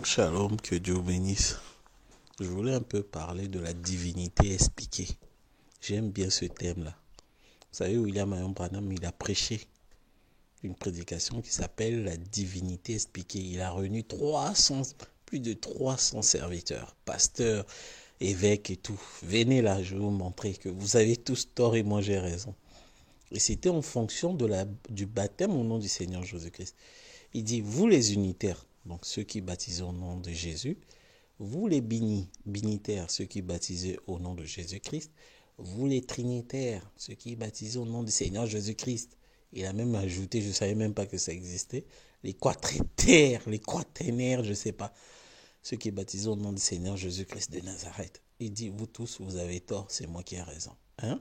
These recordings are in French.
Shalom, que Dieu vous bénisse. Je voulais un peu parler de la divinité expliquée. J'aime bien ce thème-là. Vous savez, William Marion Branham, il a prêché une prédication qui s'appelle la divinité expliquée. Il a réuni plus de 300 serviteurs, pasteurs, évêques et tout. Venez là, je vais vous montrer que vous avez tous tort et moi j'ai raison. Et c'était en fonction du baptême au nom du Seigneur Jésus-Christ. Il dit, vous les unitaires, donc ceux qui baptisent au nom de Jésus, vous les binitaires, ceux qui baptisent au nom de Jésus-Christ, vous les trinitaires, ceux qui baptisent au nom du Seigneur Jésus-Christ. Il a même ajouté, je ne savais même pas que ça existait, les quaternaires, je ne sais pas, ceux qui baptisent au nom du Seigneur Jésus-Christ de Nazareth. Il dit, vous tous, vous avez tort, c'est moi qui ai raison. Hein?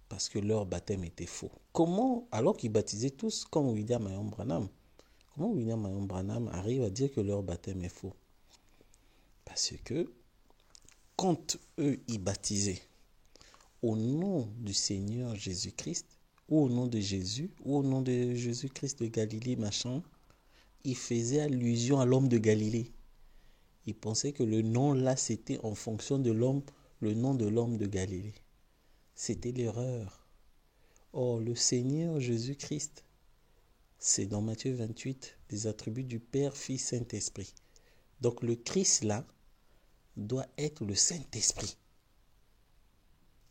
Parce que leur baptême était faux. Comment, alors qu'ils baptisaient tous comme William Marion Branham, comment William Marion Branham arrive à dire que leur baptême est faux? Parce que quand eux, ils baptisaient au nom du Seigneur Jésus-Christ, ou au nom de Jésus, ou au nom de Jésus-Christ de Galilée, machin, ils faisaient allusion à l'homme de Galilée. Ils pensaient que le nom là, c'était en fonction de l'homme, le nom de l'homme de Galilée. C'était l'erreur. Or, le Seigneur Jésus-Christ, c'est dans Matthieu 28, les attributs du Père, Fils, Saint-Esprit. Donc le Christ là doit être le Saint-Esprit.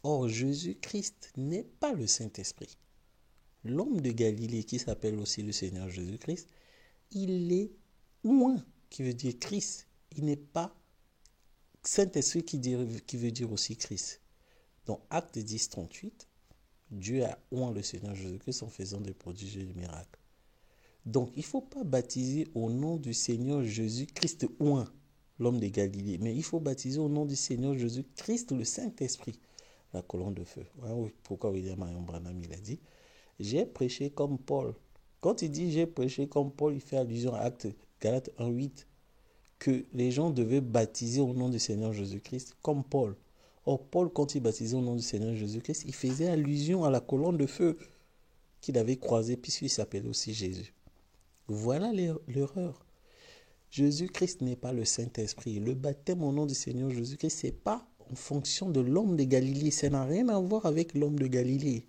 Or, Jésus-Christ n'est pas le Saint-Esprit. L'homme de Galilée, qui s'appelle aussi le Seigneur Jésus-Christ, il est loin, qui veut dire Christ. Il n'est pas Saint-Esprit qui veut dire aussi Christ. Dans Acte 10, 38, Dieu a oint le Seigneur Jésus-Christ en faisant des prodiges et des miracles. Donc, il ne faut pas baptiser au nom du Seigneur Jésus-Christ oint, l'homme de Galilée, mais il faut baptiser au nom du Seigneur Jésus-Christ, le Saint-Esprit, la colonne de feu. Voilà pourquoi William Marion Branham, il a dit, j'ai prêché comme Paul. Quand il dit j'ai prêché comme Paul, il fait allusion à Galates 1:8, que les gens devaient baptiser au nom du Seigneur Jésus-Christ comme Paul. Or, Paul, quand il baptisait au nom du Seigneur Jésus-Christ, il faisait allusion à la colonne de feu qu'il avait croisée, puisqu'il s'appelait aussi Jésus. Voilà l'erreur. Jésus-Christ n'est pas le Saint-Esprit. Le baptême au nom du Seigneur Jésus-Christ, ce n'est pas en fonction de l'homme de Galilée. Ça n'a rien à voir avec l'homme de Galilée.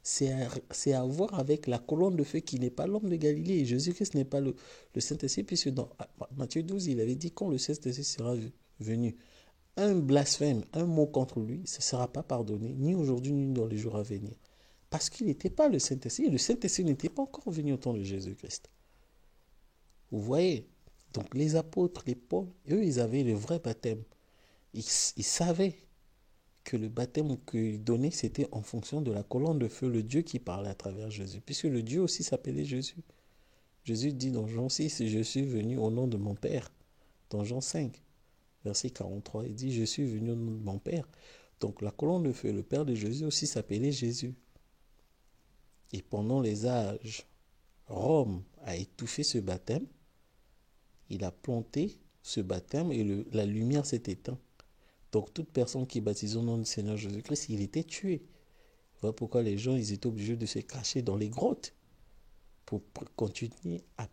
C'est à voir avec la colonne de feu qui n'est pas l'homme de Galilée. Jésus-Christ n'est pas le Saint-Esprit, puisque dans Matthieu 12, il avait dit quand le Saint-Esprit sera venu, un blasphème, un mot contre lui, ce ne sera pas pardonné, ni aujourd'hui, ni dans les jours à venir. Parce qu'il n'était pas le Saint-Esprit. Le Saint-Esprit n'était pas encore venu au temps de Jésus-Christ. Vous voyez? Donc les apôtres, les Paul, eux, ils avaient le vrai baptême. Ils savaient que le baptême qu'ils donnaient, c'était en fonction de la colonne de feu, le Dieu qui parlait à travers Jésus. Puisque le Dieu aussi s'appelait Jésus. Jésus dit dans Jean 6, je suis venu au nom de mon Père. Dans Jean 5, verset 43, il dit, je suis venu au nom de mon Père. Donc la colonne de feu, le Père de Jésus aussi s'appelait Jésus. Et pendant les âges, Rome a étouffé ce baptême. Il a planté ce baptême et la lumière s'est éteinte. Donc toute personne qui baptise au nom du Seigneur Jésus-Christ, il était tué. Voilà pourquoi les gens, ils étaient obligés de se cacher dans les grottes pour continuer à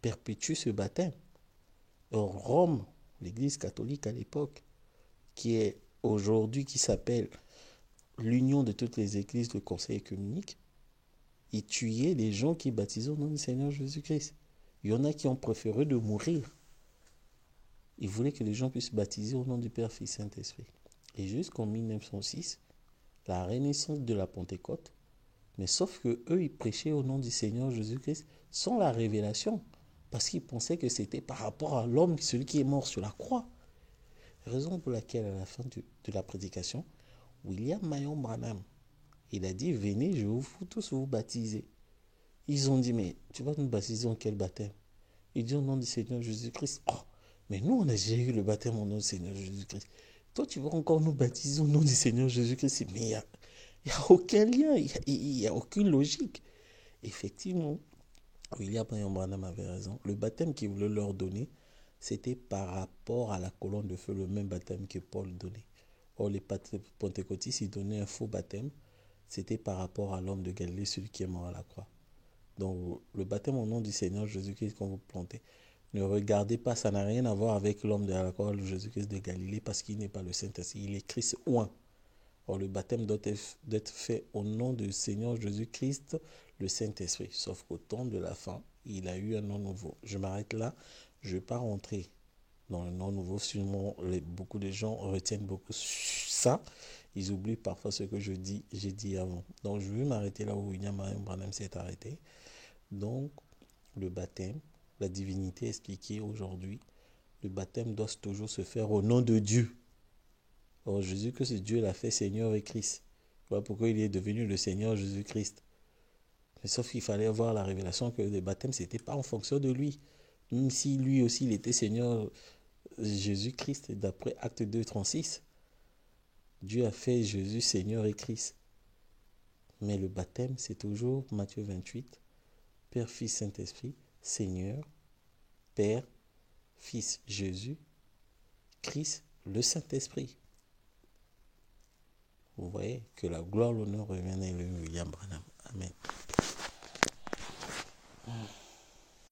perpétuer ce baptême. Or, Rome, l'église catholique à l'époque, qui est aujourd'hui, qui s'appelle l'union de toutes les églises, le conseil œcuménique, ils tuaient les gens qui baptisaient au nom du Seigneur Jésus-Christ. Il y en a qui ont préféré de mourir. Ils voulaient que les gens puissent baptiser au nom du Père, Fils, Saint-Esprit. Et jusqu'en 1906, la renaissance de la Pentecôte, mais sauf que eux, ils prêchaient au nom du Seigneur Jésus-Christ sans la révélation, parce qu'ils pensaient que c'était par rapport à l'homme, celui qui est mort sur la croix. Raison pour laquelle, à la fin de la prédication, William Marion Branham, il a dit, venez, je vous fous tous vous baptiser. Ils ont dit, mais tu vas nous baptiser en quel baptême? Il dit au nom du Seigneur Jésus-Christ. Oh, mais nous, on a déjà eu le baptême au nom du Seigneur Jésus-Christ. Toi, tu vas encore nous baptiser au nom du Seigneur Jésus-Christ. Mais il n'y a aucun lien, il n'y a aucune logique. Effectivement, William Marion Branham avait raison. Le baptême qu'il voulait leur donner, c'était par rapport à la colonne de feu, le même baptême que Paul donnait. Or, les pentecôtistes, ils donnaient un faux baptême. C'était par rapport à l'homme de Galilée, celui qui est mort à la croix. Donc, le baptême au nom du Seigneur Jésus-Christ, quand vous plantez. Ne regardez pas, ça n'a rien à voir avec l'homme de la croix, Jésus-Christ de Galilée, parce qu'il n'est pas le Saint-Esprit, il est Christ oint. Or, le baptême doit être fait au nom du Seigneur Jésus-Christ, le Saint-Esprit. Sauf qu'au temps de la fin, il a eu un nom nouveau. Je m'arrête là, je ne vais pas rentrer dans le nom nouveau. Sûrement, beaucoup de gens retiennent beaucoup ça. Ils oublient parfois ce que j'ai dit avant. Donc, je vais m'arrêter là où William Marion Branham s'est arrêté. Donc, le baptême, la divinité expliquée aujourd'hui, le baptême doit toujours se faire au nom de Dieu. Or, Jésus-Christ, Dieu l'a fait Seigneur et Christ. Voilà pourquoi il est devenu le Seigneur Jésus-Christ. Mais sauf qu'il fallait avoir la révélation que le baptême, ce n'était pas en fonction de lui. Même si lui aussi, il était Seigneur Jésus-Christ, d'après Acte 2, 36. Dieu a fait Jésus Seigneur et Christ. Mais le baptême, c'est toujours Matthieu 28, Père, Fils, Saint-Esprit, Seigneur, Père, Fils, Jésus, Christ, le Saint-Esprit. Vous voyez que la gloire, l'honneur reviennent à William Branham.